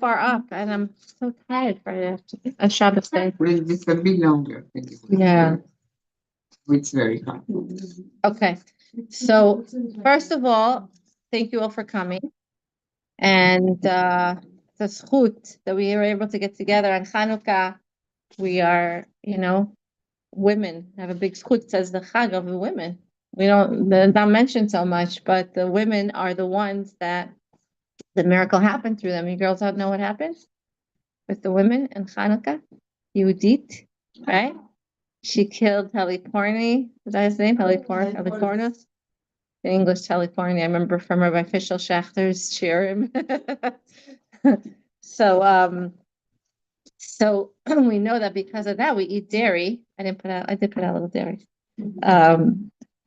far up, and I'm so tired for a Shabbos day. This will be longer. Yeah. It's very hard. Okay. So first of all, thank you all for coming. And the zchut that we were able to get together on Chanukah. We are, women have a big zchut. It says the Chag of the women. We don't, they're not mentioned so much, but the women are the ones that the miracle happened through them. You girls don't know what happened with the women in Chanukah? Yehudit, right? She killed Heliporni. Is that his name? Helipornus? In English, California. I remember from Rabbi Fischel Schachter's shiurim. So we know that because of that, we eat dairy. I did put out a little dairy.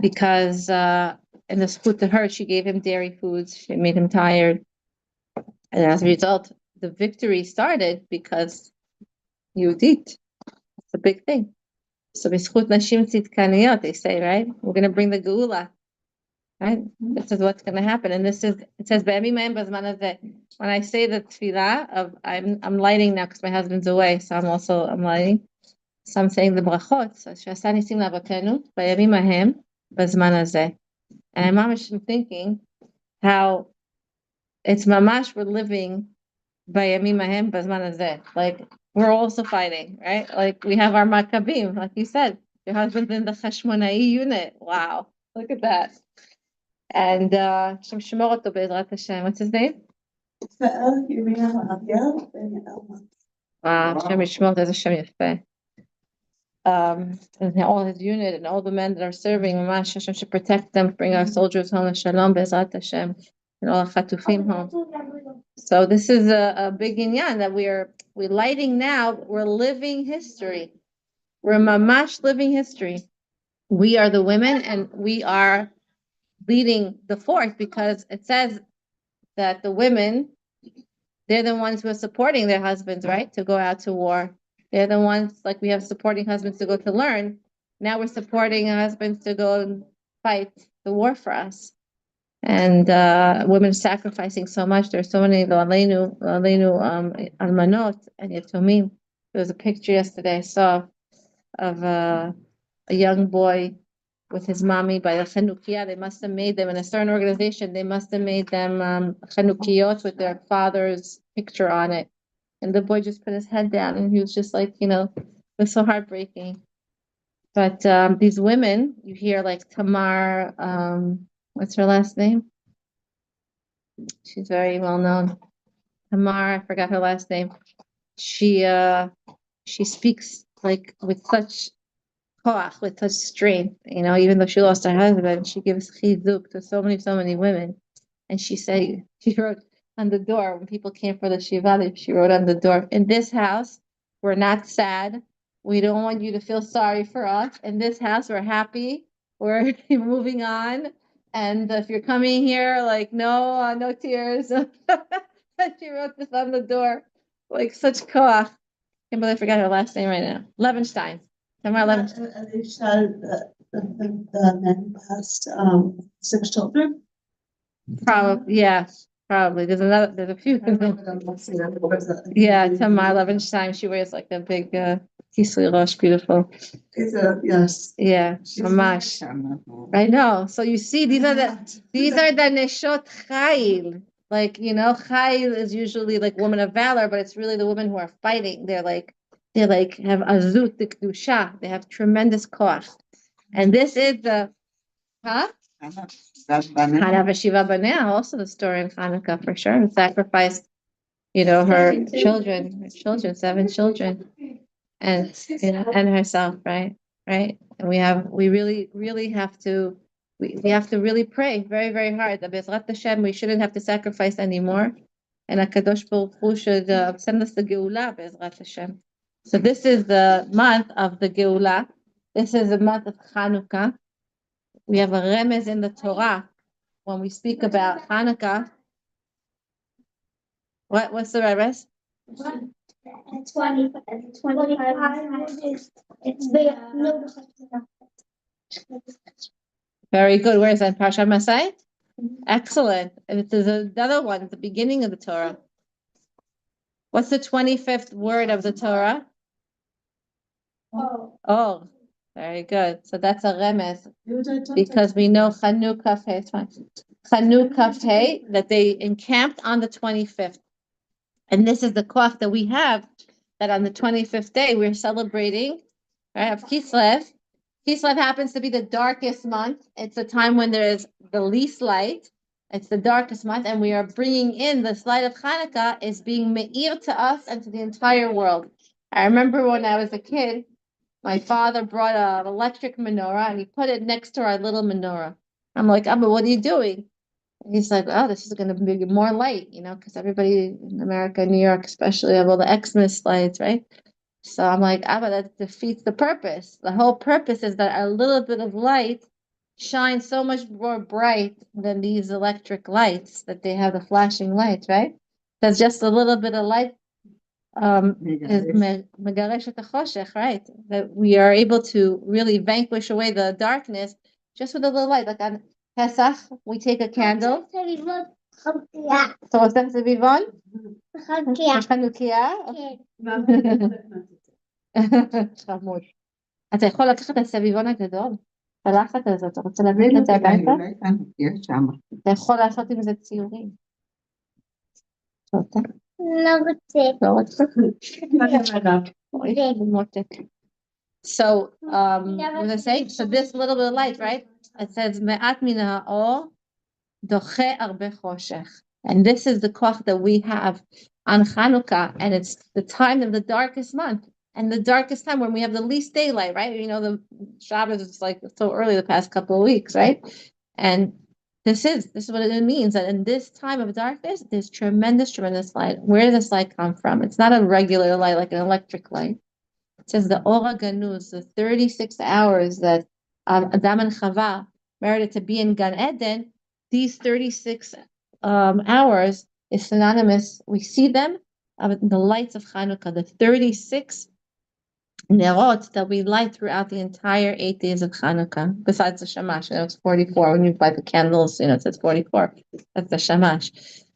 Because in the zchut to her, she gave him dairy foods. She made him tired. And as a result, the victory started because Yehudit. It's a big thing. So b'zchut nashim tzidkaniyot, they say, right? We're going to bring the geula. Right? This is what's going to happen. And this is, it says, when I say the tefillah of, I'm lighting now because my husband's away, so I'm lighting. So I'm saying the brachot. So שעשה ניסים לאבותינו בימים ההם בזמן הזה. And I'm thinking how it's mamash we're living בימים ההם בזמן הזה. Like we're also fighting, right? Like we have our maccabim, like you said. Your husband's in the Chashmonai unit. Wow, look at that. And Hashem shemor oto be'ezrat Hashem. What's his name? Wow, Hashem yishmor, there's Hashem yafeh. And all his unit and all the men that are serving, Mamash, Hashem should protect them, bring our soldiers home, Shalom be'ezrat Hashem, and all Chatufim home. So this is a big inyan that we're lighting now. We're living history. We're mamash living history. We are the women, and we are leading the force because it says that the women, they're the ones who are supporting their husbands, right? To go out to war. They're the ones, like we have supporting husbands to go to learn. Now we're supporting husbands to go and fight the war for us. And women sacrificing so much. There's so many almanot and yatomim. There was a picture yesterday I saw of a young boy with his mommy by the Chanukah. They must have made them in a certain organization. They must have made them Chanukiyot with their father's picture on it. And the boy just put his head down, and he was just like, it was so heartbreaking. But these women, you hear like Tamar, what's her last name? She's very well known. Tamar, I forgot her last name. She speaks like with such koach, with such strength, even though she lost her husband, she gives chizuk to so many women. And she wrote on the door when people came for the shiva, she wrote on the door, in this house, we're not sad. We don't want you to feel sorry for us. In this house, we're happy. We're moving on. And if you're coming here, like, no tears. She wrote this on the door, like such koach. I can't believe I forgot her last name right now. Levenstein. Tamar Levenstein. They said that the men passed 6 children. Probably, yes, probably. There's a few. Yeah, Tamar Levenstein. She wears like a big kisli rosh, beautiful. Yes. Yeah, mamash. I know. So you see, these are the neshot chayil. Like, chayil is usually like women of valor, but it's really the women who are fighting. They're like have azut the kedusha. They have tremendous koach. And this is the Hana v'shiva banea, also the story in Chanukah for sure, and sacrificed, her children, 7 children, and and herself, right? And we really have to, we have to really pray very, very hard that Bezrat Hashem, we shouldn't have to sacrifice anymore, and HaKadosh Baruch Hu should send us the Geula, Bezrat Hashem. So this is the month of the Geula. This is the month of Chanukah. We have a remez in the Torah when we speak about Hanukkah. What's the remez? 25. It's the Very good. Where is that? Parshat Masai? Excellent. And there's another one at the beginning of the Torah. What's the 25th word of the Torah? Oh, very good. So that's a remez, because we know Chanukah that they encamped on the 25th. And this is the koach that we have, that on the 25th day, we're celebrating, right, of Kislev. Kislev happens to be the darkest month. It's a time when there is the least light. It's the darkest month, and we are bringing in this light of Hanukkah is being me'ir to us and to the entire world. I remember when I was a kid, my father brought an electric menorah and he put it next to our little menorah. I'm like, Abba, what are you doing? And he's like, oh, this is going to be more light, because everybody in America, New York especially, have all the Xmas lights, right? So I'm like, Abba, that defeats the purpose. The whole purpose is that a little bit of light shines so much more bright than these electric lights, that they have the flashing lights, right? Because just a little bit of light is megaresh choshech, right? That we are able to really vanquish away the darkness just with a little light. Like on Pesach, we take a candle. So what's that, Sevivon? Chanukah. חמוד. אתה יכול לקחת את הסביבון הגדול? הלחת הזאת, אתה רוצה להביא את זה הביתה? אתה יכול לעשות עם זה ציורים. לא רוצה. So, what was I saying? So this little bit of light, right? It says, Me'at min ha'or doche arbe choshech. And this is the koach that we have on Chanukah, and it's the time of the darkest month, and the darkest time when we have the least daylight, right? The Shabbos is like so early the past couple of weeks, right? And this is what it means, that in this time of darkness, there's tremendous light. Where does this light come from? It's not a regular light, like an electric light. It says the Ora Ganuz, the 36 hours that Adam and Chava merited to be in Gan Eden. These 36 hours is synonymous. We see them the lights of Chanukah, the 36 nerot that we light throughout the entire 8 days of Chanukah, besides the shamash. It's 44. When you buy the candles, it says 44. That's the shamash.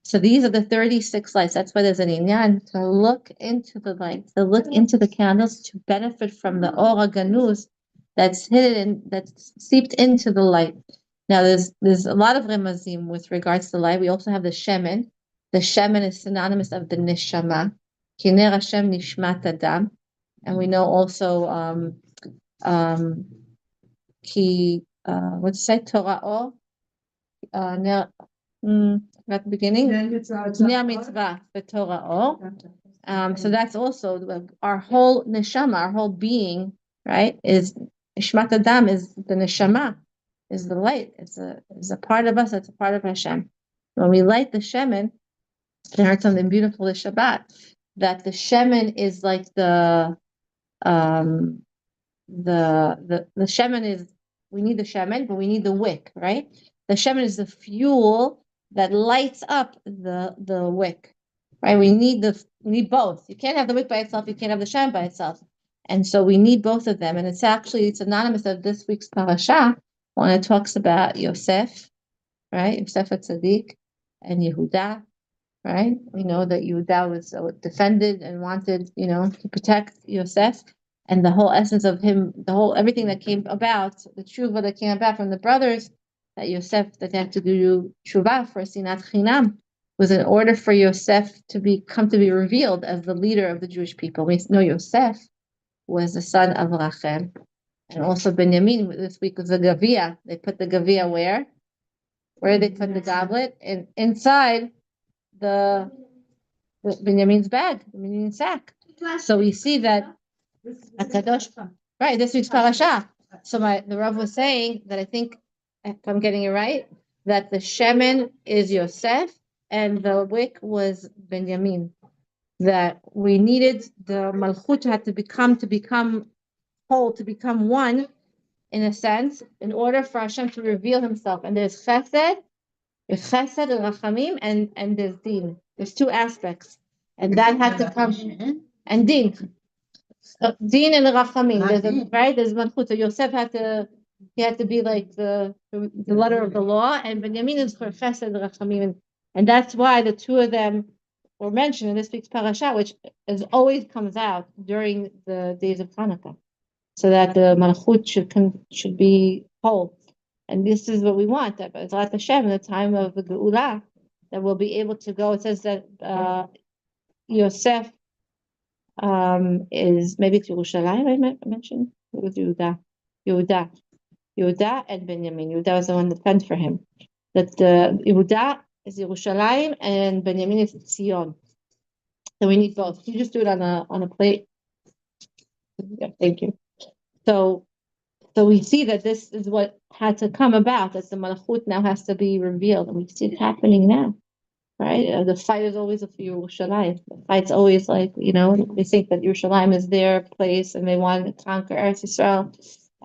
So these are the 36 lights. That's why there's an inyan to look into the lights, to look into the candles, to benefit from the Ora Ganuz that's hidden, that's seeped into the light. Now, there's a lot of remazim with regards to light. We also have the shemen. The shemen is synonymous of the neshama. Kiner Hashem nishmat adam. And we know also what's it say? Torah at the beginning. Mitzvah, the Torah. So that's also our whole neshama, our whole being, right? Is Ishmat Adam, is the neshama, is the light. It's a part of us. It's a part of Hashem. When we light the shemen, I heard something beautiful this Shabbat, that the shemen is like the shemen is, we need the shemen, but we need the wick, right? The shemen is the fuel that lights up the wick, right? We need both. You can't have the wick by itself. You can't have the shemen by itself. And so we need both of them. And it's anonymous of this week's parasha when it talks about Yosef, right? Yosef HaTzadik and Yehuda, right? We know that Yehuda was defended and wanted, to protect Yosef. And the whole essence of him, everything that came about, the tshuva that came about from the brothers, that Yosef, that they had to do tshuva for sinat chinam, was in order for Yosef to come to be revealed as the leader of the Jewish people. We know Yosef was the son of Rachel, and also Benjamin. This week was the Gavia. They put the Gavia where? Where did they put the goblet? Inside the Benjamin's bag, Benjamin's sack. So we see that HaKadosh, right, this week's parasha. So the Rav was saying that, I think, if I'm getting it right, that the shemen is Yosef and the wick was Benjamin. That we needed the malchut had to become whole, to become one, in a sense, in order for Hashem to reveal Himself. And there's chesed and rachamim, and there's din. There's two aspects, and that had to come. And din. Din and rachamim. There's malchut. So Yosef had to be like the letter of the law, and Benjamin is for chesed rachamim, and that's why the two of them were mentioned in this week's parasha, which always comes out during the days of Chanukah, so that the malchut should be whole. And this is what we want, that B'ezrat Hashem, in the time of the Geula, that we'll be able to go. It says that Yosef is, maybe it's Yerushalayim, I mentioned. It was Yehuda and Benjamin. Yehuda was the one that fent for him. That Yehuda is Yerushalayim and Benjamin is Zion. So we need both. You just do it on a plate. Yeah, thank you. So we see that this is what had to come about, that the malchut now has to be revealed, and we see it happening now, right? The fight is always for Yerushalayim. The fight's always like, they think that Yerushalayim is their place, and they want to conquer Eretz Yisrael.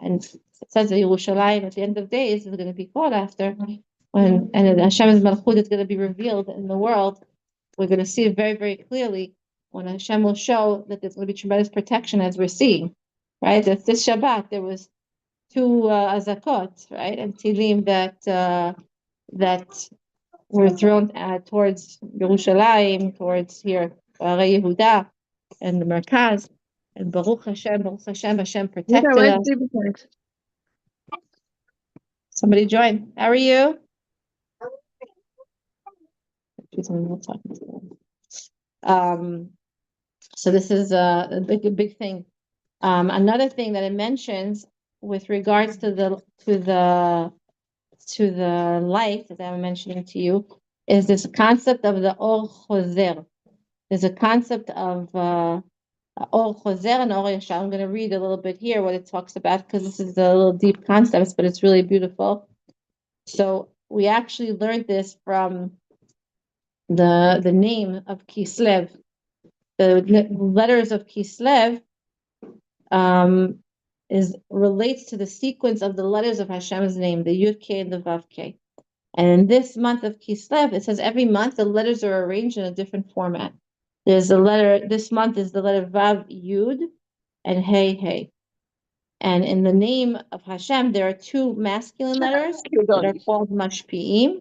And it says that Yerushalayim at the end of days is going to be called after, and Hashem's malchut is going to be revealed in the world. We're going to see it very, very clearly when Hashem will show that there's going to be tremendous protection, as we're seeing, right? That this Shabbat there was 2 azakot, right, and tilim that were thrown towards Yerushalayim, towards here, Yehuda, and the Merkaz, and Baruch Hashem, Hashem protected us. Somebody join. How are you? So this is a big thing. Another thing that it mentions with regards to the light that I'm mentioning to you is this concept of the or choser. There's a concept of or choser and or yashar. I'm going to read a little bit here what it talks about, because this is a little deep concept, but it's really beautiful. So we actually learned this from the name of Kislev. The letters of Kislev relates to the sequence of the letters of Hashem's name, the Yud K and the Vav K. And in this month of Kislev, it says every month the letters are arranged in a different format. There's a letter, this month is the letter Vav Yud and Hey Hey. And in the name of Hashem, there are 2 masculine letters that are called Mashpi'im,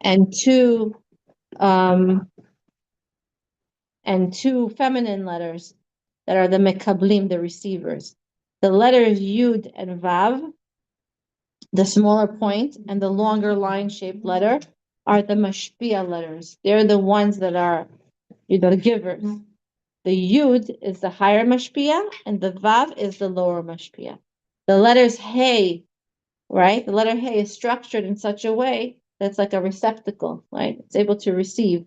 and 2 feminine letters that are the Mekablim, the receivers. The letters Yud and Vav, the smaller point, and the longer line-shaped letter, are the Mashpia letters. They're the ones that are, the givers. The Yud is the higher Mashpia, and the Vav is the lower Mashpia. The letters Hey, right? The letter Hey is structured in such a way that it's like a receptacle, right? It's able to receive.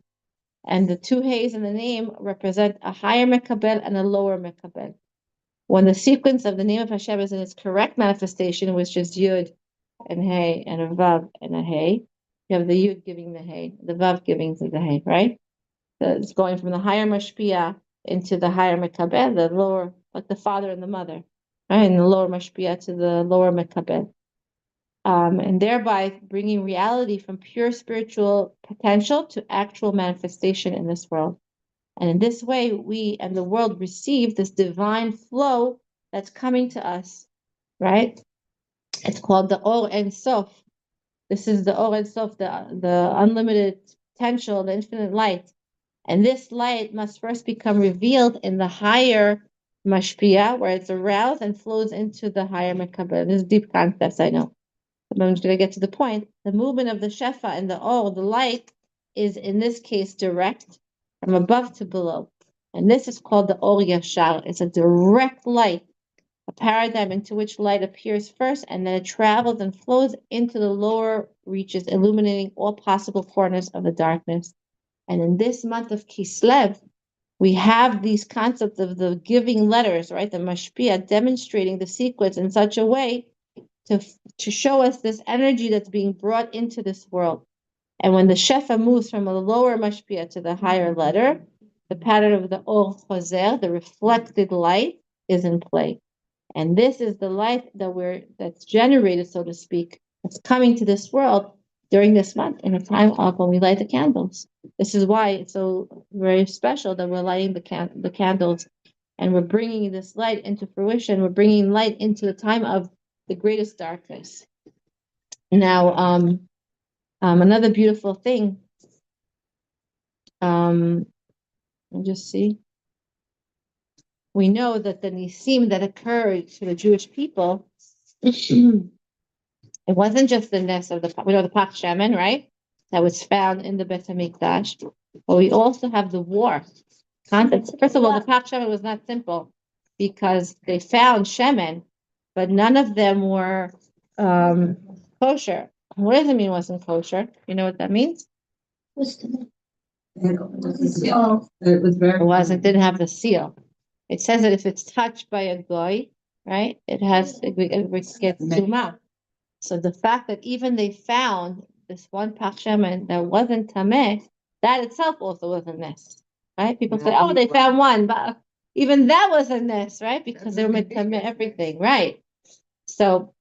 And the 2 Heys in the name represent a higher Mekabel and a lower Mekabel. When the sequence of the name of Hashem is in its correct manifestation, which is Yud and Hey and a Vav and a Hey, you have the Yud giving the Hey, the Vav giving to the Hey, right? So it's going from the higher Mashpia into the higher Mekabel, the lower, like the father and the mother, right? And the lower Mashpia to the lower Mekabel. And thereby bringing reality from pure spiritual potential to actual manifestation in this world. And in this way, we and the world receive this divine flow that's coming to us, right? It's called the Or Ein Sof. This is the Or Ein Sof, the unlimited potential, the infinite light. And this light must first become revealed in the higher Mashpia, where it's aroused and flows into the higher Mekabel. This is deep concepts, I know. But I'm just going to get to the point. The movement of the Shefa and the Or, the light, is in this case direct from above to below. And this is called the Or Yashar. It's a direct light, a paradigm into which light appears first, and then it travels and flows into the lower reaches, illuminating all possible corners of the darkness. And in this month of Kislev, we have these concepts of the giving letters, right? The Mashpia, demonstrating the sequence in such a way to show us this energy that's being brought into this world. And when the Shefa moves from a lower Mashpia to the higher letter, the pattern of the Or Choser, the reflected light, is in play. And this is the light that's generated, so to speak, that's coming to this world during this month, in a time of when we light the candles. This is why it's so very special that we're lighting the candles, and we're bringing this light into fruition. We're bringing light into the time of the greatest darkness. Now, another beautiful thing And just see. We know that the nisim that occurred to the Jewish people, it wasn't just the nest of the Pach Shemen, right? That was found in the Bet HaMikdash, but we also have the war. First of all, the Pach Shemen was not simple because they found Shemen, but none of them were kosher. What does it mean wasn't kosher? You know what that means? It was very. It wasn't, didn't have the seal. It says that if it's touched by a goy, right, it gets tumah. So the fact that even they found this one pach shemen that wasn't tameh, that itself also was a nest, right? People say, oh, they found one, but even that was a nest, right? Because they were meant tameh everything, right? So,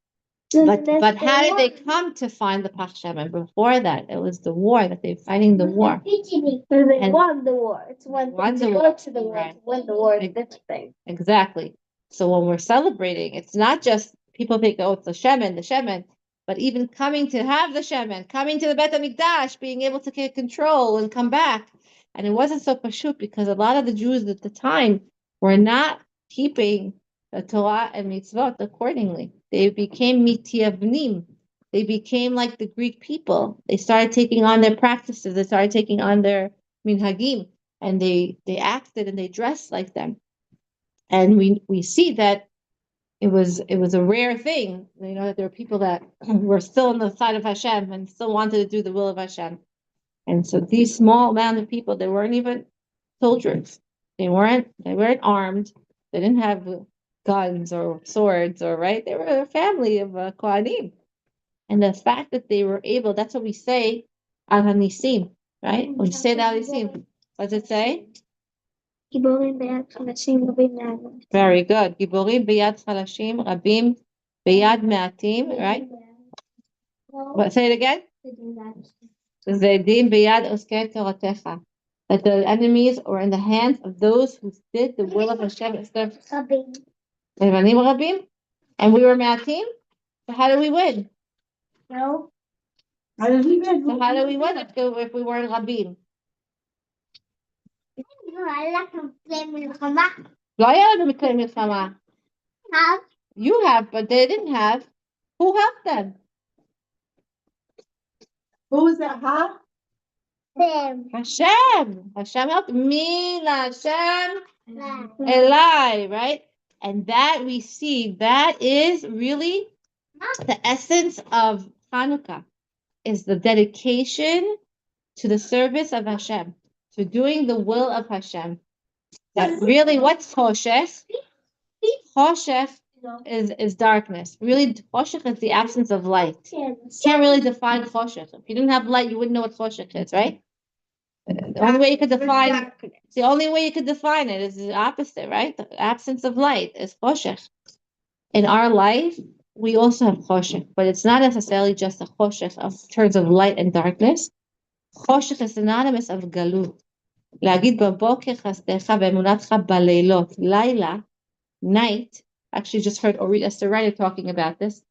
but how did they come to find the pach shemen? Before that, it was the war that they were fighting the war. They won the war. It's one Won thing the to war, go to the war, right. to win the war is a different thing. Exactly. So when we're celebrating, it's not just people think, oh, it's the shemen, but even coming to have the shemen, coming to the Bet HaMikdash, being able to get control and come back. And it wasn't so pashut because a lot of the Jews at the time were not keeping the Torah and mitzvot accordingly. They became mitiyavnim. They became like the Greek people. They started taking on their practices. They started taking on their minhagim, and they acted and they dressed like them. And we see that it was a rare thing, that there were people that were still on the side of Hashem and still wanted to do the will of Hashem. And so these small amount of people, they weren't even soldiers. They weren't armed. They didn't have guns or swords right. They were a family of Kohanim. And the fact that they were able, that's what we say al hanisim, right? When you say the al hanisim, what does it say? Giborim beyad chalashim rabim me'atim. Very good. Giborim beyad chalashim rabim beyad me'atim, right? What, say it again. Zedim beyad oskei toratecha. That the enemies were in the hands of those who did the will of Hashem instead of rabim. And we were me'atim. So how do we win? No. How did he get? So how do we win if we weren't rabim? לא היה לנו מכלי מלחמה. You have, but they didn't have. Who helped them? Who was that? Huh? Hashem. Hashem helped me. Hashem. Eli, right? And that we see, that is really the essence of Chanukah, is the dedication to the service of Hashem, to doing the will of Hashem. That really, what's Choshech? Choshech is darkness. Really, Choshech is the absence of light. You can't really define Choshech. If you didn't have light, you wouldn't know what Choshech is, right? The only way you could define it is the opposite, right? The absence of light is Choshech. In our life, we also have Choshech, but it's not necessarily just a Choshech of terms of light and darkness. Choshech is synonymous of Galut. להגיד בבוקר חסדך ואמונתך בלילות. Laila, night, actually just heard Orit Esther Ryder talking about this.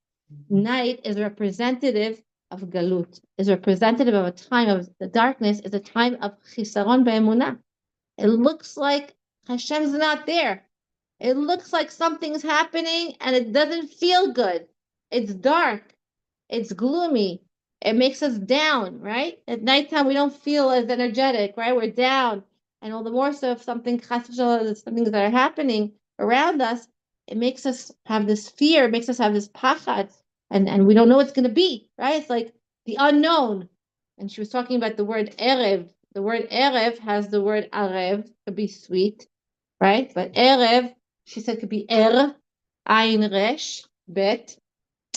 Night is representative of Galut, is representative of a time of the darkness, is a time of chisaron be'emunah. It looks like Hashem's not there. It looks like something's happening and it doesn't feel good. It's dark. It's gloomy. It makes us down, right? At nighttime, we don't feel as energetic, right? We're down. And all the more so if something that are happening around us, it makes us have this fear, it makes us have this pachad, and we don't know what's going to be, right? It's like the unknown. And she was talking about the word erev. The word erev has the word arev, could be sweet, right? But erev, she said, could be ayin resh, bet.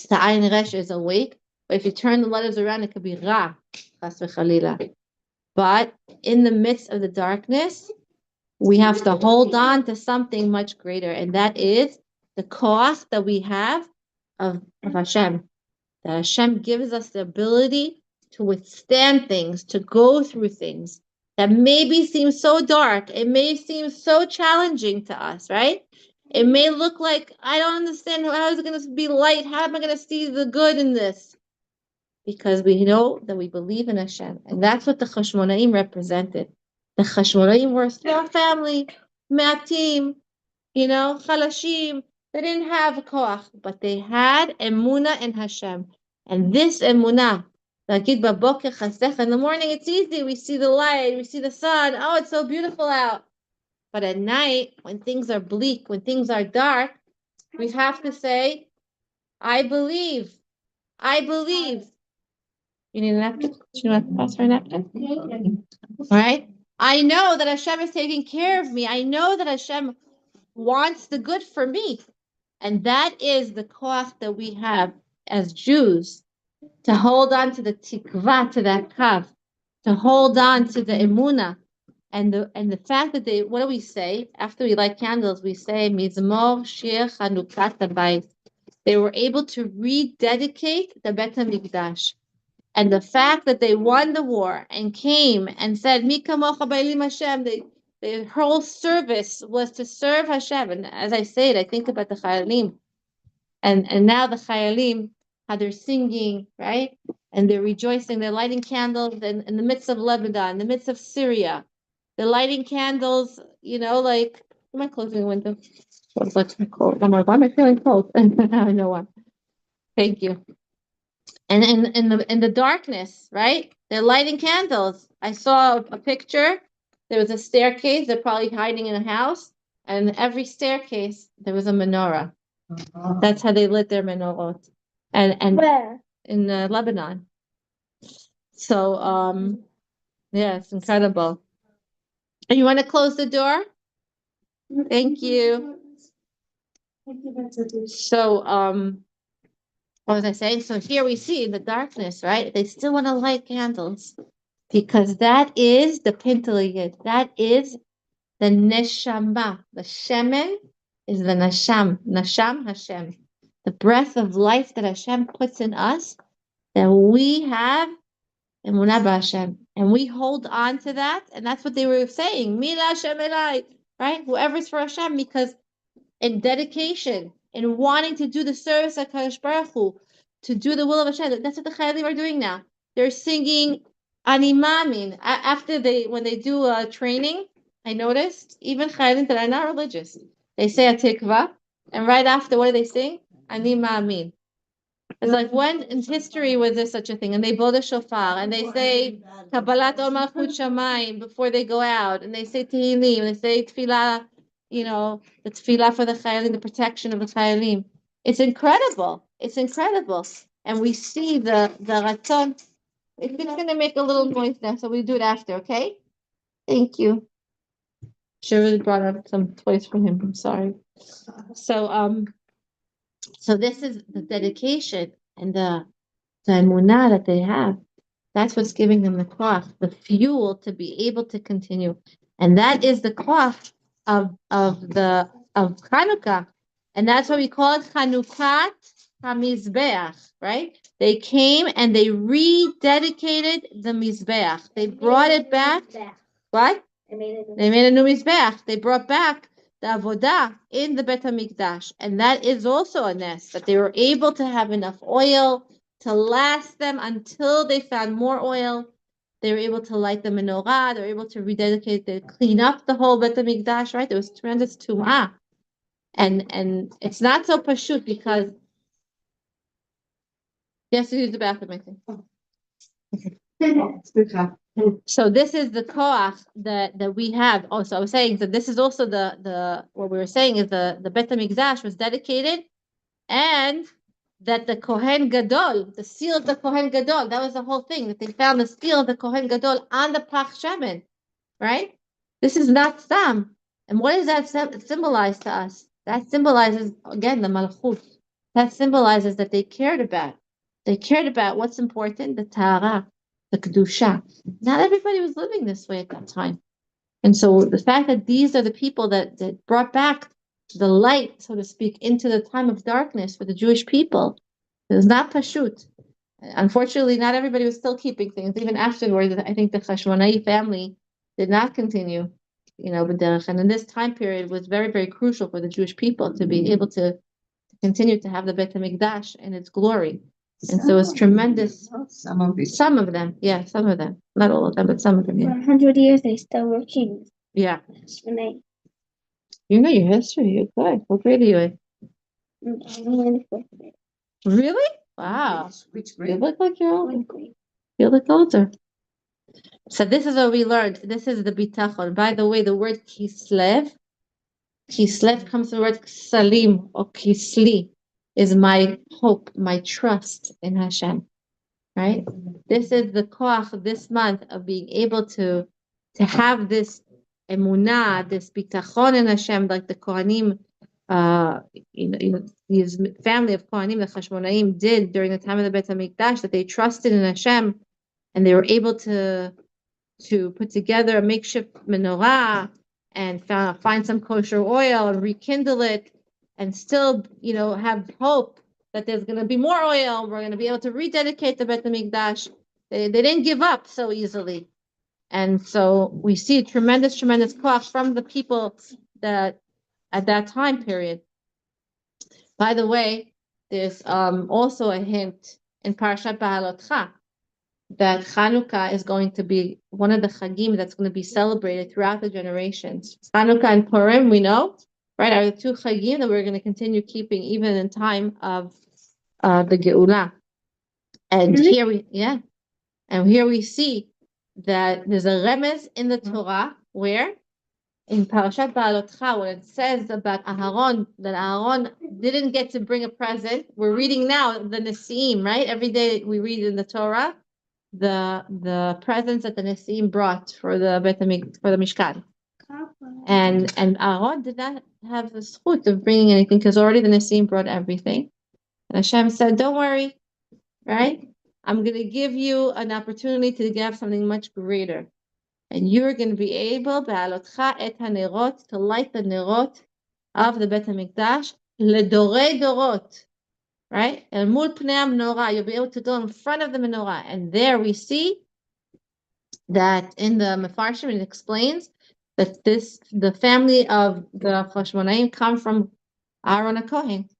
The ayin resh is awake. But if you turn the letters around, it could be ra, chas v'chalila. But in the midst of the darkness, we have to hold on to something much greater, and that is the koach that we have of Hashem. That Hashem gives us the ability to withstand things, to go through things that maybe seem so dark. It may seem so challenging to us, right? It may look like, I don't understand, how is it going to be light? How am I going to see the good in this? Because we know that we believe in Hashem. And that's what the Chashmonaim represented. The Chashmonaim were a small family, Matim, Chalashim. They didn't have a koach, but they had emunah in Hashem. And this emunah, in the morning, it's easy. We see the light, we see the sun. Oh, it's so beautiful out. But at night, when things are bleak, when things are dark, we have to say, I believe. I believe. You need a napkin? Do you want to pass her a napkin? All right. I know that Hashem is taking care of me. I know that Hashem wants the good for me. And that is the koach that we have as Jews, to hold on to the tikva, to that kav, to hold on to the emunah. And the fact that what do we say? After we light candles, we say, Mizmor Shir Chanukah Bayis. They were able to rededicate the Bet HaMikdash. And the fact that they won the war and came and said, Mi kamocha ba'elim Hashem, their whole service was to serve Hashem. And as I say it, I think about the Chayalim. And now the Chayalim, how they're singing, right? And they're rejoicing. They're lighting candles in the midst of Lebanon, in the midst of Syria. They're lighting candles, like, am I closing the window? It's like cold. Why am I feeling cold? I know why. Thank you. And in the darkness, right? They're lighting candles. I saw a picture. There was a staircase. They're probably hiding in a house. And in every staircase, there was a menorah. That's how they lit their menorot. And Where? in Lebanon. So, yeah, it's incredible. And you want to close the door? Thank you. So, what was I saying? So here we see in the darkness, right? They still want to light candles because that is the pintaligid. That is the neshama. The shemen is the nasham. Nasham Hashem. The breath of life that Hashem puts in us, that we have emunah b'Hashem. And we hold on to that. And that's what they were saying. Mila Hashem elai. Right? Whoever's for Hashem, because in dedication, in wanting to do the service of Kadosh Baruch Hu, to do the will of Hashem. That's what the Chayalim are doing now. They're singing Ani Mamin. When they do training, I noticed, even Chayalim that are not religious, they say a tikva, and right after, what do they sing? Ani Mamin. It's like, when in history was there such a thing? And they blow the shofar, and they say Kabbalat Ol Malchut Shamayim before they go out, and they say Tehillim, and they say Tefillah, the Tefillah for the Chayalim, the protection of the Chayalim. It's incredible. It's incredible. And we see the Ratzon. It's going to make a little noise now, so we do it after, okay? Thank you. Shirley brought up some toys for him. I'm sorry. So this is the dedication and the emunah that they have. That's what's giving them the koach, the fuel to be able to continue. And that is the koach of Chanukah. And that's why we call it Chanukah HaMizbeach, right? They came and they rededicated the Mizbeach. They brought it back. What? They made a new Mizbeach. They brought back the avodah in the Bet HaMikdash. And that is also a nest, that they were able to have enough oil to last them until they found more oil. They were able to light the menorah. They were able to rededicate, to clean up the whole Bet HaMikdash, right? There was tremendous tum'ah. And it's not so pashut because you have to use the bathroom, I think. So this is the koach that we have. Oh, so I was saying that this is also the what we were saying is the Bet HaMikdash was dedicated, and that the Kohen Gadol, the seal of the Kohen Gadol, that was the whole thing, that they found the seal of the Kohen Gadol on the Pach Shemen, right? This is not Stam. And what does that symbolize to us? That symbolizes, again, the Malchut. That symbolizes that they cared about. They cared about what's important, the Tahara, the Kedusha. Not everybody was living this way at that time. And so the fact that these are the people that brought back the light, so to speak, into the time of darkness for the Jewish people, it was not pashut. Unfortunately, not everybody was still keeping things. Even afterwards, I think the Chashmonaim family did not continue, B'derech. And in this time period was very, very crucial for the Jewish people to be able to continue to have the Bet HaMikdash in its glory. And so it's tremendous. Some of these. Some of them, yeah, some of them. Not all of them, but some of them, For yeah. 100 years, they still were kings. Yeah. When they, You know your history. You're good. What grade are you in? only in the fourth grade. Really? Wow. Which You grade? look like you're older. Fourth grade. You look older. So this is what we learned. This is the bitachon. By the way, the word kislev comes from the word salim or kisli, is my hope, my trust in Hashem. Right? This is the koach this month of being able to have this emunah, this bitachon in Hashem, like the Kohanim, his family of Kohanim, the Chashmonaim, did during the time of the Beit HaMikdash, that they trusted in Hashem, and they were able to put together a makeshift menorah and find some kosher oil and rekindle it, and still, have hope that there's going to be more oil. We're going to be able to rededicate the Beit HaMikdash. They didn't give up so easily. And so we see tremendous koach from the people that at that time period. By the way, there's also a hint in Parashat Ba'alotcha that Chanukah is going to be one of the chagim that's going to be celebrated throughout the generations. Chanukah and Purim, we know, right, are the two chagim that we're going to continue keeping even in time of the Geulah. And here we see that there's a remez in the Torah where in Parashat Ba'alotcha, when it says about Aharon, that Aharon didn't get to bring a present. We're reading now the Nesiim, right? Every day we read in the Torah the presents that the Nesiim brought for the Mishkan. And Aharon did not have the zchut of bringing anything because already the Nesiim brought everything. And Hashem said, don't worry, right? I'm going to give you an opportunity to have something much greater. And you're going to be able, Ba'alotcha et hanerot, to light the nerot of the Beit HaMikdash, ledorei dorot, right? El mul pnei menorah, you'll be able to go in front of the menorah. And there we see that in the Mefarshim, it explains that the family of the Chashmonaim come from Aaron HaKohen.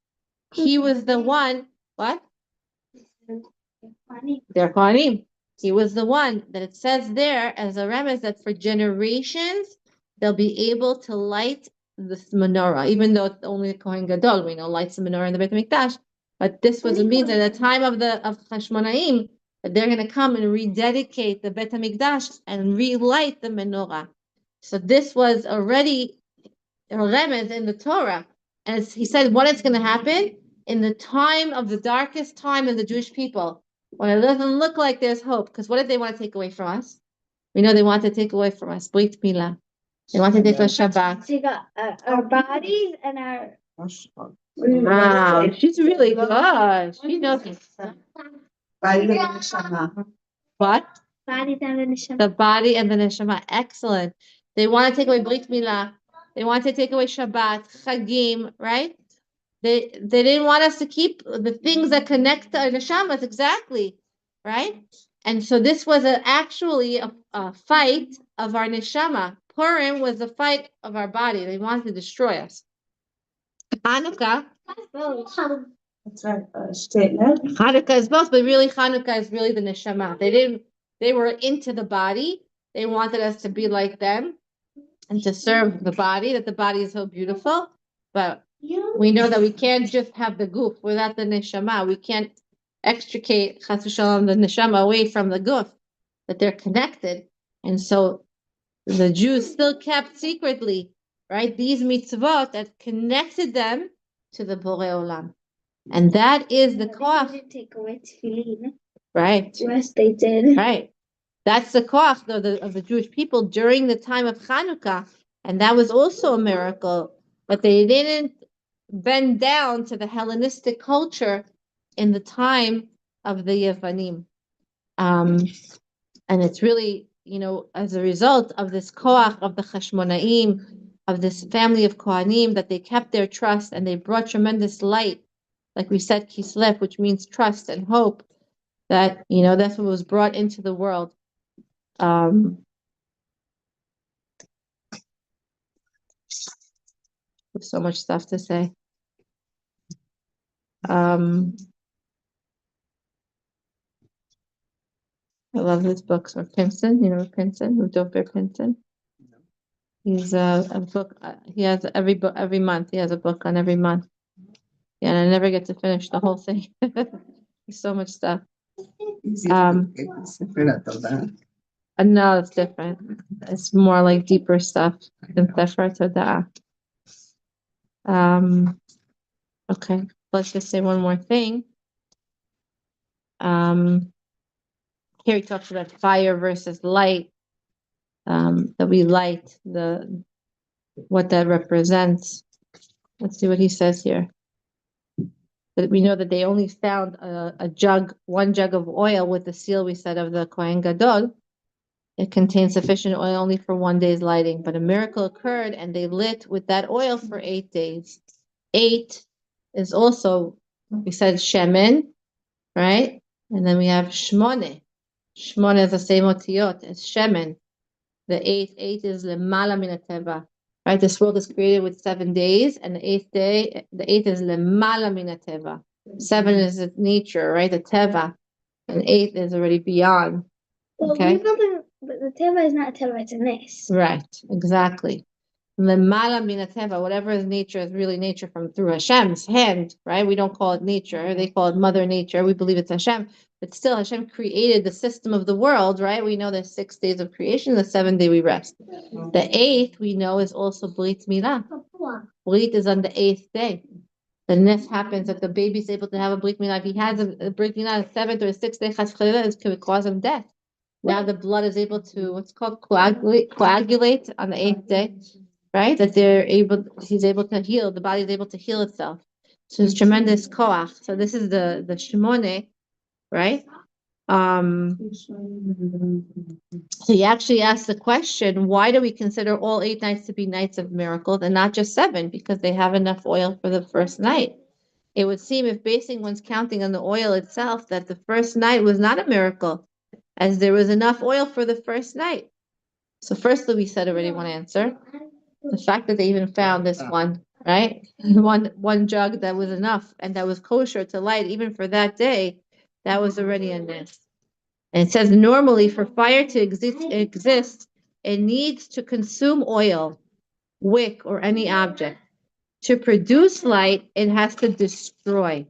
He was the one, what? They're Kohanim. He was the one that it says there as a remez that for generations they'll be able to light this menorah, even though it's only Kohen Gadol, we know, lights the menorah in the Beit HaMikdash. But this was a means at the time of Chashmonaim that they're going to come and rededicate the Beit HaMikdash and relight the menorah. So this was already a remez in the Torah, and he said what is going to happen in the time of the darkest time of the Jewish people, when it doesn't look like there's hope. Because what did they want to take away from us? We know they want to take away from us Brit Milah. They want to take away Shabbat. Take our bodies and our. Wow, she's really good. She knows it. What? Bodies and the neshama. The body and the neshama. Excellent. They want to take away Brit Milah. They want to take away Shabbat, Chagim, right? They didn't want us to keep the things that connect to our neshamas, exactly, right? And so this was actually a fight of our neshama. Purim was a fight of our body. They wanted to destroy us. Hanukkah. That's right. Hanukkah is both, but really Hanukkah is really the neshama. They were into the body. They wanted us to be like them and to serve the body, that the body is so beautiful. But we know that we can't just have the goof without the neshama. We can't extricate chas v'shalom the neshama away from the goof, that they're connected. And so the Jews still kept secretly, right, these mitzvot that connected them to the Borei Olam. And that is the koach. They didn't take away tefillin. Right. Yes, they did. Right. That's the koach of the Jewish people during the time of Chanukah. And that was also a miracle. But they didn't bend down to the Hellenistic culture in the time of the Yevanim. And it's really, as a result of this koach of the Chashmonaim, of this family of Kohanim, that they kept their trust and they brought tremendous light, like we said, Kislev, which means trust and hope, that, that's what was brought into the world. There's so much stuff to say. love his books. Or Pinson, you know Pinson, Rudolph Pinson. He's a book. He has every book every month. He has a book on every month. Yeah, and I never get to finish the whole thing. There's so much stuff. No, it's different. It's more like deeper stuff than Sefer Todah. Okay, let's just say one more thing. Here he talks about fire versus light. That we light what that represents. Let's see what he says here. That we know that they only found one jug of oil with the seal, we said, of the Kohen Gadol. It contained sufficient oil only for 1 day's lighting, but a miracle occurred and they lit with that oil for 8 days. 8 is also, we said shemen, right? And then we have shmone. Shmone is the same otiyot as shemen. The eight is lemala min hateva. Right? This world is created with 7 days, and the eighth is lemala min hateva. 7 is the nature, right? The teva. And 8 is already beyond. Okay. But the teva is not a teva, it's a nes. Right, exactly. Lemala min hateva, whatever is nature is really nature from through Hashem's hand, right? We don't call it nature. They call it Mother Nature. We believe it's Hashem. But still, Hashem created the system of the world, right? We know there's 6 days of creation, the 7th day we rest. The 8th, we know, is also Brit Milah. Brit is on the 8th day. The nes happens that the baby's able to have a Brit Milah. If he has a Brit Milah on the 7th or 6th day, Chas V'Chalila, it could cause him death. Now the blood is able to, what's called coagulate on the 8th day, right? That he's able to heal, the body is able to heal itself. So it's tremendous koach. So this is the shmone, right? So he actually asked the question, why do we consider all 8 nights to be nights of miracles and not just 7? Because they have enough oil for the first night. It would seem, if basing one's counting on the oil itself, that the first night was not a miracle, as there was enough oil for the first night. So firstly, we said already one answer. The fact that they even found this one, right? One jug that was enough and that was kosher to light even for that day, that was already a nes. And it says normally for fire to exist, it needs to consume oil, wick, or any object. To produce light, it has to destroy.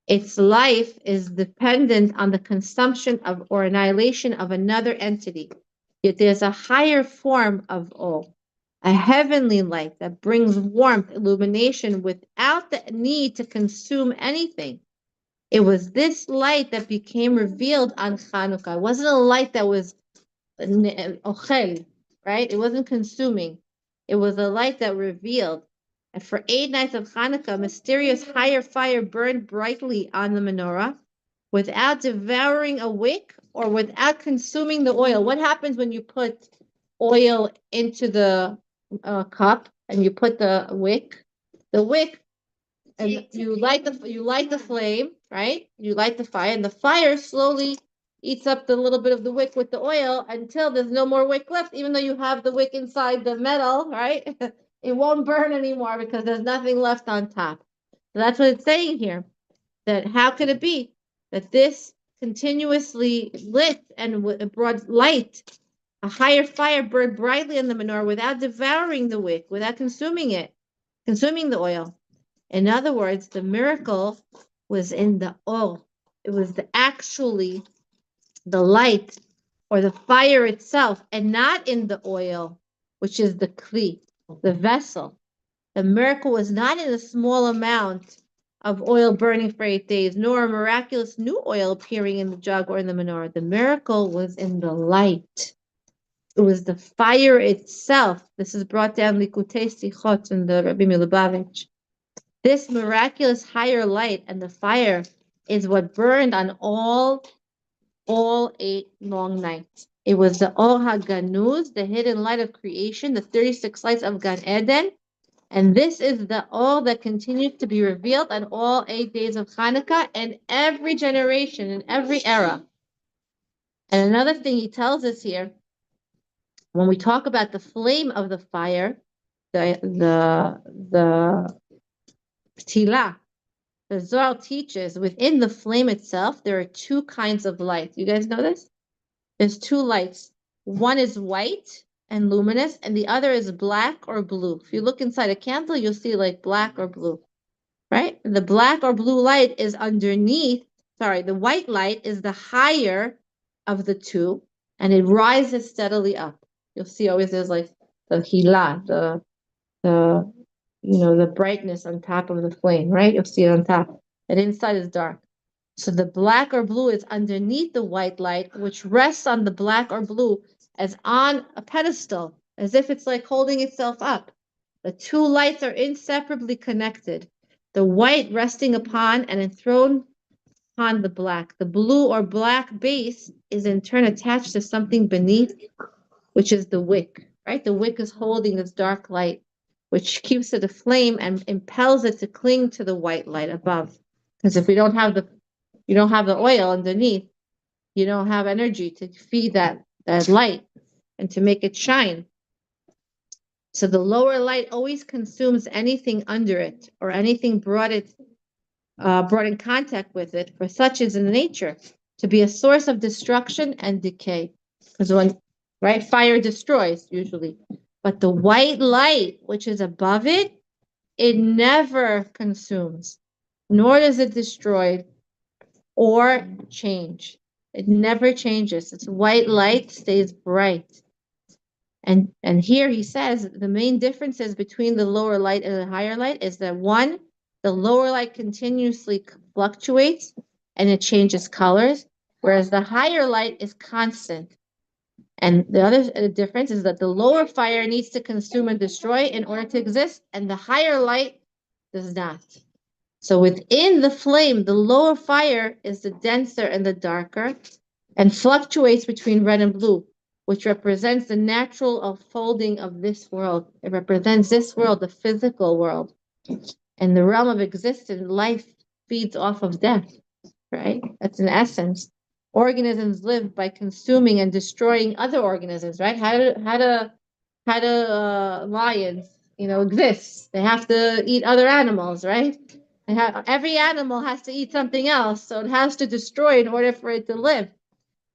Its life is dependent on the consumption of or annihilation of another entity. Yet there's a higher form of all, a heavenly light that brings warmth, illumination without the need to consume anything. It was this light that became revealed on Chanukah. It wasn't a light that was ochel, right? It wasn't consuming. It was a light that revealed. And for 8 nights of Hanukkah, mysterious higher fire burned brightly on the menorah without devouring a wick or without consuming the oil. What happens when you put oil into the cup and you put the wick? The wick, and you light the flame, right? You light the fire, and the fire slowly eats up the little bit of the wick with the oil until there's no more wick left, even though you have the wick inside the metal, right? It won't burn anymore because there's nothing left on top. So that's what it's saying here. That how could it be that this continuously lit and brought light, a higher fire burned brightly on the menorah without devouring the wick, without consuming the oil. In other words, the miracle was in the oil. It was actually the light or the fire itself, and not in the oil, which is the kli, the vessel. The miracle was not in a small amount of oil burning for 8 days, nor a miraculous new oil appearing in the jug or in the menorah. The miracle was in the light. It was the fire itself. This is brought down Likutei Sichot in the Rabbi Milubavitch. This miraculous higher light and the fire is what burned on all 8 long nights. It was the Or HaGanuz, the hidden light of creation, the 36 lights of Gan Eden. And this is the Or that continues to be revealed on all 8 days of Hanukkah in every generation, in every era. And another thing he tells us here, when we talk about the flame of the fire, the Ptilah, the Zohar teaches within the flame itself, there are 2 kinds of light. You guys know this? There's two lights. One is white and luminous, and the other is black or blue. If you look inside a candle, you'll see like black or blue, right? The black or blue light is underneath, the white light is the higher of the two, and it rises steadily up. You'll see always there's like the hila, the brightness on top of the flame, right? You'll see it on top. And inside is dark. So the black or blue is underneath the white light, which rests on the black or blue as on a pedestal, as if it's like holding itself up. The two lights are inseparably connected. The white resting upon and enthroned upon the black. The blue or black base is in turn attached to something beneath, which is the wick, right? The wick is holding this dark light, which keeps it aflame and impels it to cling to the white light above. Because if you don't have the oil underneath, you don't have energy to feed that light and to make it shine. So the lower light always consumes anything under it or anything brought in contact with it, for such is in nature, to be a source of destruction and decay. Because fire destroys usually. But the white light, which is above it, it never consumes, nor does it destroy or change. It never changes. Its white light stays bright. And here he says the main differences between the lower light and the higher light is that one, the lower light continuously fluctuates and it changes colors, whereas the higher light is constant. And the other difference is that the lower fire needs to consume and destroy in order to exist, and the higher light does not. So within the flame, the lower fire is the denser and the darker, and fluctuates between red and blue, which represents the natural unfolding of this world. It represents this world, the physical world. And the realm of existence, life feeds off of death, right? That's an essence. Organisms live by consuming and destroying other organisms, right? How do lions, exist? They have to eat other animals, right? Every animal has to eat something else, so it has to destroy in order for it to live.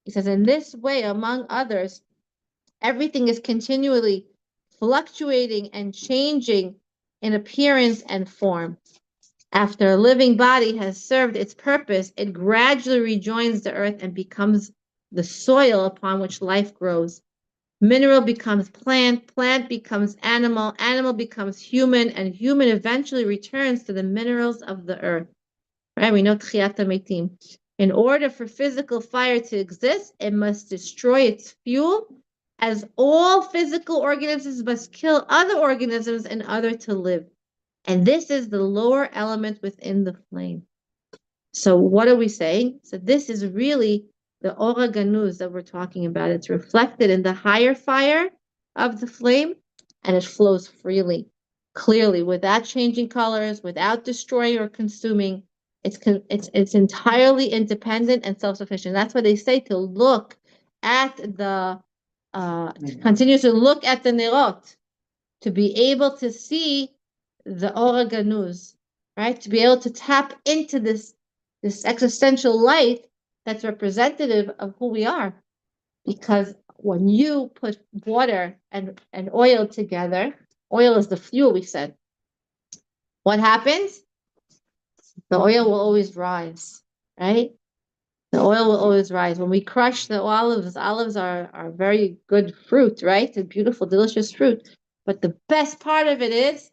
He says, in this way, among others, everything is continually fluctuating and changing in appearance and form. After a living body has served its purpose, it gradually rejoins the earth and becomes the soil upon which life grows. Mineral becomes plant, plant becomes animal, animal becomes human, and human eventually returns to the minerals of the earth. Right? We know Tchiyat HaMetim. In order for physical fire to exist, it must destroy its fuel, as all physical organisms must kill other organisms in order to live. And this is the lower element within the flame. So what are we saying? So this is really the Ora Ganuz that we're talking about. It's reflected in the higher fire of the flame, and it flows freely, clearly, without changing colors, without destroying or consuming. It's entirely independent and self-sufficient. That's why they say to look at continue to look at the Nerot, to be able to see the Ora Ganuz, right? To be able to tap into this existential light that's representative of who we are. Because when you put water and oil together, oil is the fuel, we said. What happens? The oil will always rise, right? The oil will always rise. When we crush the olives are very good fruit, right? A beautiful, delicious fruit. But the best part of it is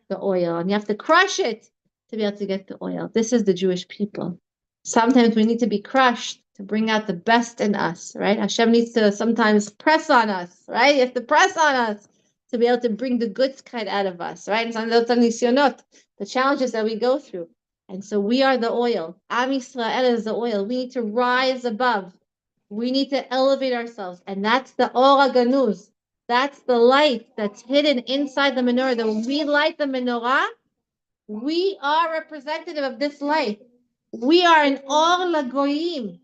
the oil, and you have to crush it to be able to get the oil. This is the Jewish people. Sometimes we need to be crushed to bring out the best in us, right? Hashem needs to sometimes press on us, right? You have to press on us to be able to bring the good kind out of us, right? And the challenges that we go through. And so we are the oil. Am Yisrael is the oil. We need to rise above. We need to elevate ourselves. And that's the Ora Ganuz. That's the light that's hidden inside the menorah. That when we light the menorah, we are representative of this light. We are an Or LaGoyim.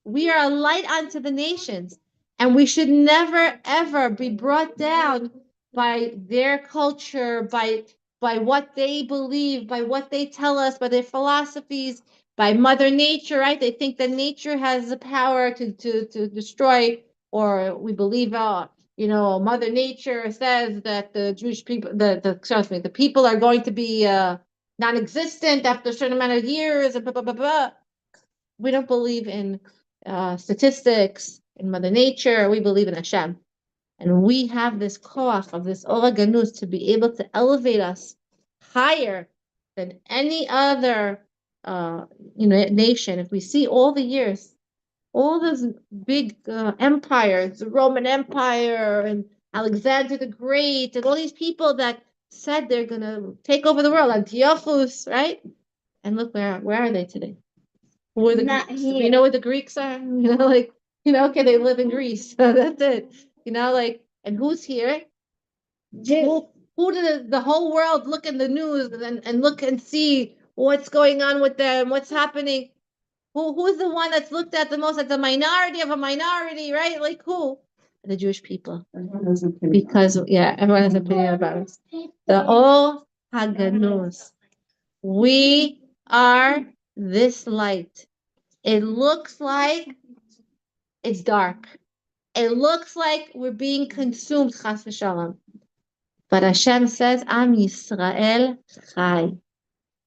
We are a light unto the nations. And we should never, ever be brought down by their culture, by what they believe, by what they tell us, by their philosophies, by Mother Nature, right? They think that nature has the power to destroy or we believe, Mother Nature says that the Jewish people, the people are going to be non-existent after a certain amount of years, and blah, blah, blah, blah. We don't believe in statistics, in Mother Nature. We believe in Hashem. And we have this koach of this Ora Ganus to be able to elevate us higher than any other nation. If we see all the years, all those big empires, the Roman Empire and Alexander the Great, and all these people that said they're going to take over the world, Antiochus, right? And look, where are they today? Who are the Not Greeks? here. We know where the Greeks are. Okay, they live in Greece. That's it. And who's here? Who did the whole world look in the news and look and see what's going on with them, what's happening? Who's the one that's looked at the most as a minority of a minority, right? Like who? The Jewish people. Everyone has an opinion. Because everyone has an opinion about us. The Or Haganus. We are this light. It looks like it's dark. It looks like we're being consumed, chas v'shalom. But Hashem says, Am Yisrael Chai.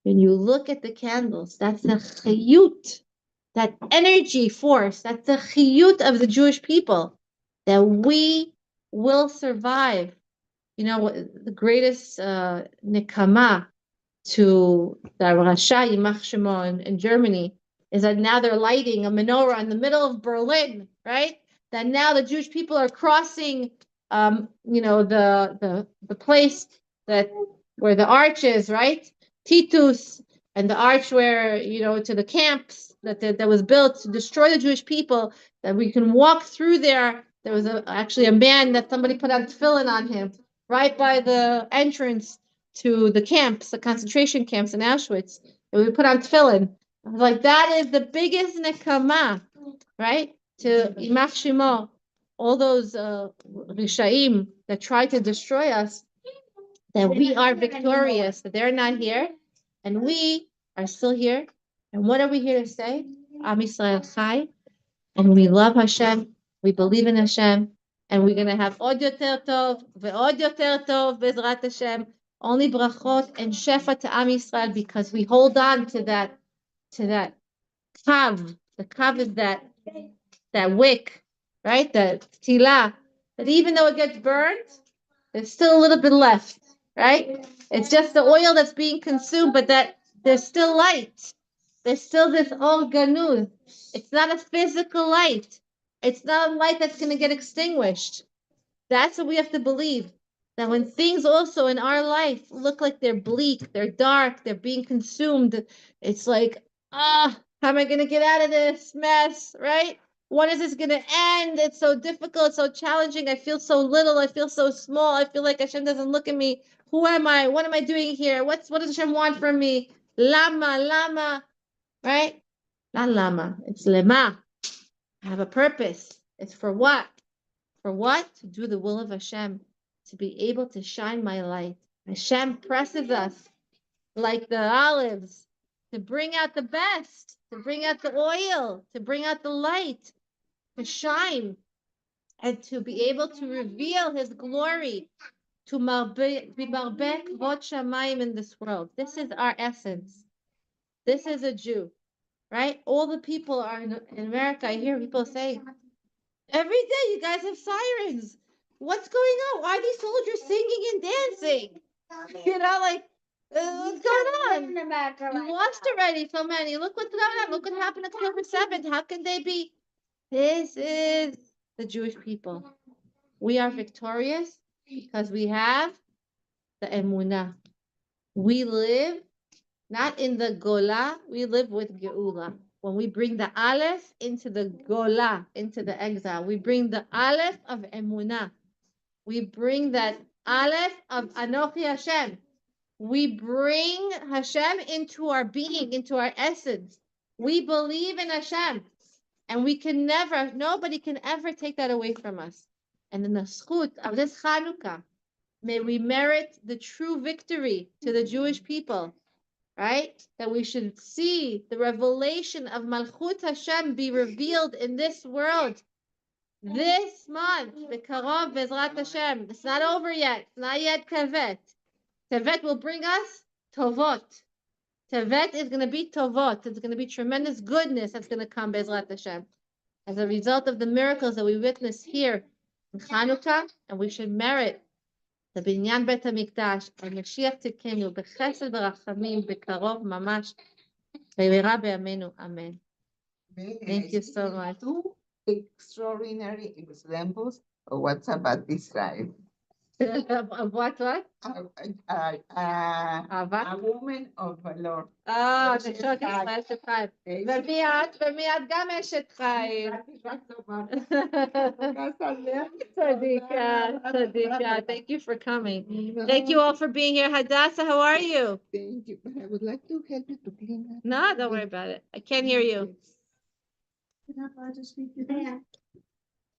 When you look at the candles, that's the chiyut, that energy force, that's the chiyut of the Jewish people, that we will survive. The greatest nikama to the Rasha Yimach Shemo in Germany is that now they're lighting a menorah in the middle of Berlin, right? That now the Jewish people are crossing, the place where the arch is, right? Titus, and the arch where, to the camps that was built to destroy the Jewish people, that we can walk through there. There was actually a man that somebody put on tefillin on him right by the entrance to the camps, the concentration camps in Auschwitz. And we put on tefillin. I was like, that is the biggest nekama, right? To Yimach Shemo, all those Rishaim that try to destroy us, that we are victorious, that they're not here, and we are still here. And what are we here to say? Am Yisrael Chai, and we love Hashem, we believe in Hashem, and we're going to have Od Yoter Tov, Ve'od Yoter Tov, Bezrat Hashem, only brachot and shefa to Am Yisrael, because we hold on to that kav. The kav is that wick, right? That tila, that even though it gets burned, there's still a little bit left, right? It's just the oil that's being consumed, but that there's still light. There's still this Or Ganuz. It's not a physical light. It's not a light that's going to get extinguished. That's what we have to believe. That when things also in our life look like they're bleak, they're dark, they're being consumed, it's like, how am I going to get out of this mess, right? When is this going to end? It's so difficult, so challenging. I feel so little. I feel so small. I feel like Hashem doesn't look at me. Who am I? What am I doing here? What does Hashem want from me? Lama, right? Not lama. It's lema. I have a purpose. It's for what? For what? To do the will of Hashem. To be able to shine my light. Hashem presses us like the olives to bring out the best, to bring out the oil, to bring out the light, to shine, and to be able to reveal His glory, to be marbek vot shamayim in this world. This is our essence. This is a Jew, right? All the people are in America. I hear people say, every day you guys have sirens. What's going on? Why are these soldiers singing and dancing? What's going on? You lost already so many. Look what's going on. Look what happened October 7th. How can they be? This is the Jewish people. We are victorious because we have the emunah. We live not in the gola, we live with geula. When we bring the aleph into the gola, into the exile, we bring the aleph of emunah. We bring that aleph of Anochi Hashem. We bring Hashem into our being, into our essence. We believe in Hashem. And nobody can ever take that away from us. And in the schut of this Chanukah, may we merit the true victory to the Jewish people, right? That we should see the revelation of Malchut Hashem be revealed in this world. This month, בקרוב, בעזרת Hashem. It's not over yet. It's not yet Tevet. Tevet will bring us Tovot. Tevet is going to be Tovot. It's going to be tremendous goodness that's going to come, Bezrat Hashem, as a result of the miracles that we witness here in Chanukah, and we should merit the Binyan Bet HaMikdash, Mashiach Tikenu, Bechesed Berachamim, Bekarov Mamash, Be'ira Be'amenu. Amen. Thank you so much. Two extraordinary examples of what's about this life. What? A woman of valor. נשות ישראל שחיים. ומי את גם אשת חיים. צדיקה. Thank you for coming. Thank you all for being here. Hadassah, how are you? Thank you, but I would like to help you to clean up. No, don't worry about it. I can't hear you. You're not allowed to speak to that.